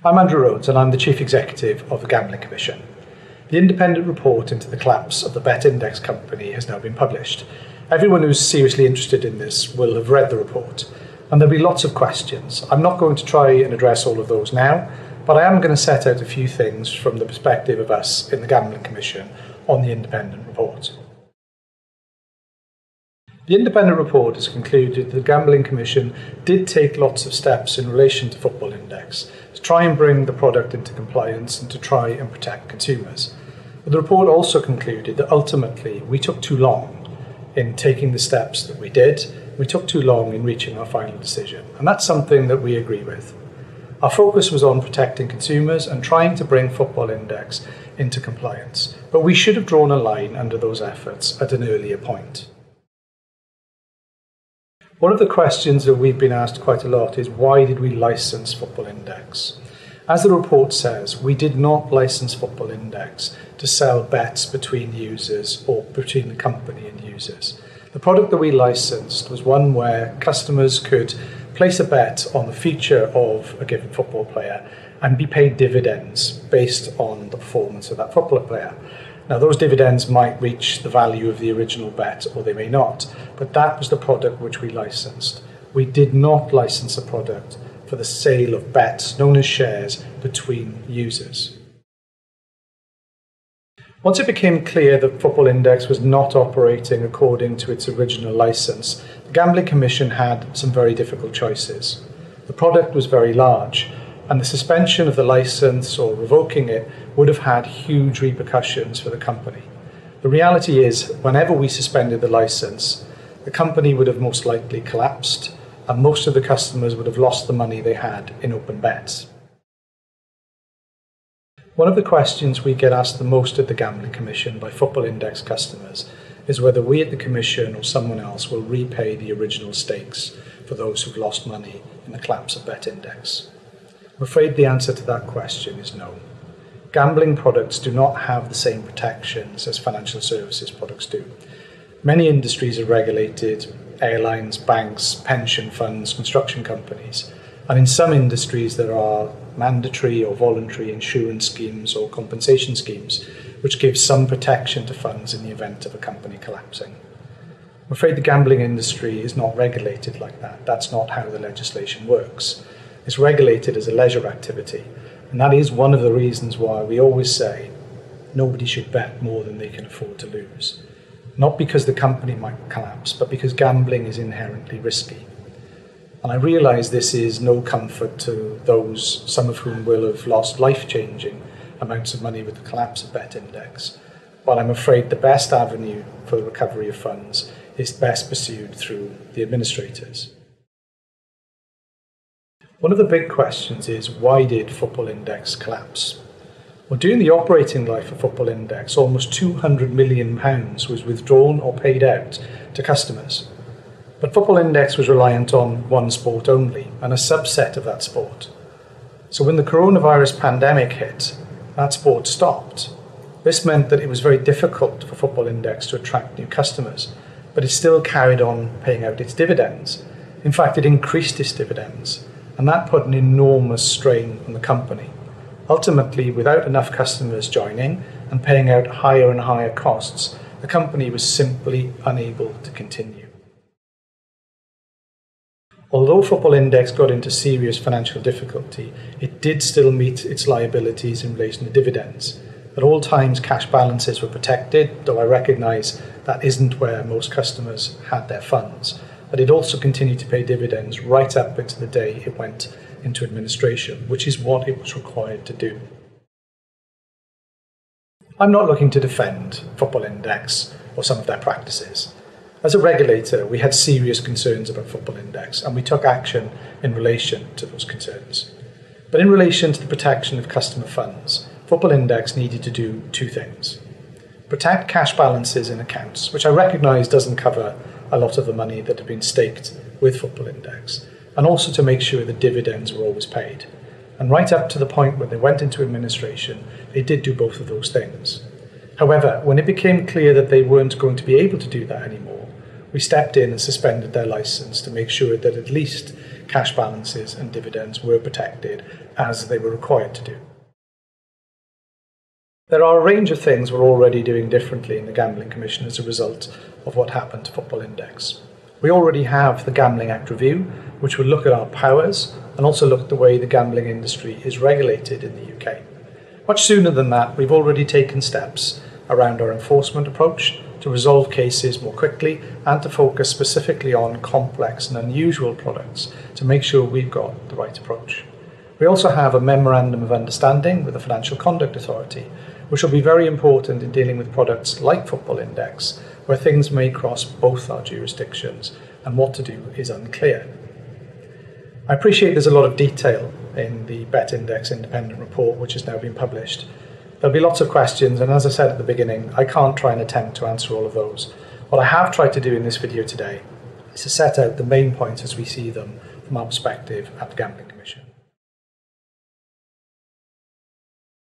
I'm Andrew Rhodes and I'm the Chief Executive of the Gambling Commission. The independent report into the collapse of the Bet Index company has now been published. Everyone who's seriously interested in this will have read the report, and there'll be lots of questions. I'm not going to try and address all of those now, but I am going to set out a few things from the perspective of us in the Gambling Commission on the independent report. The independent report has concluded that the Gambling Commission did take lots of steps in relation to Football Index to try and bring the product into compliance and to try and protect consumers. But the report also concluded that ultimately we took too long in taking the steps that we did. We took too long in reaching our final decision, and that's something that we agree with. Our focus was on protecting consumers and trying to bring Football Index into compliance, but we should have drawn a line under those efforts at an earlier point. One of the questions that we've been asked quite a lot is, why did we license Football Index? As the report says, we did not license Football Index to sell bets between users or between the company and users. The product that we licensed was one where customers could place a bet on the future of a given football player and be paid dividends based on the performance of that football player. Now, those dividends might reach the value of the original bet or they may not, but that was the product which we licensed. We did not license a product for the sale of bets, known as shares, between users. Once it became clear that Football Index was not operating according to its original license, the Gambling Commission had some very difficult choices. The product was very large, and the suspension of the license or revoking it would have had huge repercussions for the company. The reality is, whenever we suspended the license, the company would have most likely collapsed, and most of the customers would have lost the money they had in open bets. One of the questions we get asked the most at the Gambling Commission by Football Index customers is whether we at the Commission or someone else will repay the original stakes for those who've lost money in the collapse of Bet Index. I'm afraid the answer to that question is no. Gambling products do not have the same protections as financial services products do. Many industries are regulated: airlines, banks, pension funds, construction companies. And in some industries there are mandatory or voluntary insurance schemes or compensation schemes which give some protection to funds in the event of a company collapsing. I'm afraid the gambling industry is not regulated like that. That's not how the legislation works. It's regulated as a leisure activity, and that is one of the reasons why we always say nobody should bet more than they can afford to lose. Not because the company might collapse, but because gambling is inherently risky. And I realise this is no comfort to those, some of whom will have lost life-changing amounts of money with the collapse of Bet Index. But I'm afraid the best avenue for the recovery of funds is best pursued through the administrators. One of the big questions is, why did Football Index collapse? Well, during the operating life of Football Index, almost £200 million was withdrawn or paid out to customers. But Football Index was reliant on one sport only, and a subset of that sport. So when the coronavirus pandemic hit, that sport stopped. This meant that it was very difficult for Football Index to attract new customers, but it still carried on paying out its dividends. In fact, it increased its dividends, and that put an enormous strain on the company. Ultimately, without enough customers joining and paying out higher and higher costs, the company was simply unable to continue. Although Football Index got into serious financial difficulty, it did still meet its liabilities in relation to dividends. At all times, cash balances were protected, though I recognise that isn't where most customers had their funds. But it also continued to pay dividends right up into the day it went into administration, which is what it was required to do. I'm not looking to defend Football Index or some of their practices. As a regulator, we had serious concerns about Football Index, and we took action in relation to those concerns. But in relation to the protection of customer funds, Football Index needed to do two things. Protect cash balances in accounts, which I recognise doesn't cover a lot of the money that had been staked with Football Index, and also to make sure the dividends were always paid. And right up to the point when they went into administration, they did do both of those things. However, when it became clear that they weren't going to be able to do that anymore, we stepped in and suspended their licence to make sure that at least cash balances and dividends were protected as they were required to do. There are a range of things we're already doing differently in the Gambling Commission as a result of what happened to Football Index. We already have the Gambling Act review, which will look at our powers and also look at the way the gambling industry is regulated in the UK. Much sooner than that, we've already taken steps around our enforcement approach to resolve cases more quickly and to focus specifically on complex and unusual products to make sure we've got the right approach. We also have a Memorandum of Understanding with the Financial Conduct Authority, which will be very important in dealing with products like Football Index, where things may cross both our jurisdictions and what to do is unclear. I appreciate there's a lot of detail in the Bet Index independent report, which has now been published. There'll be lots of questions, and as I said at the beginning, I can't try and attempt to answer all of those. What I have tried to do in this video today is to set out the main points as we see them from our perspective at the Gambling Commission.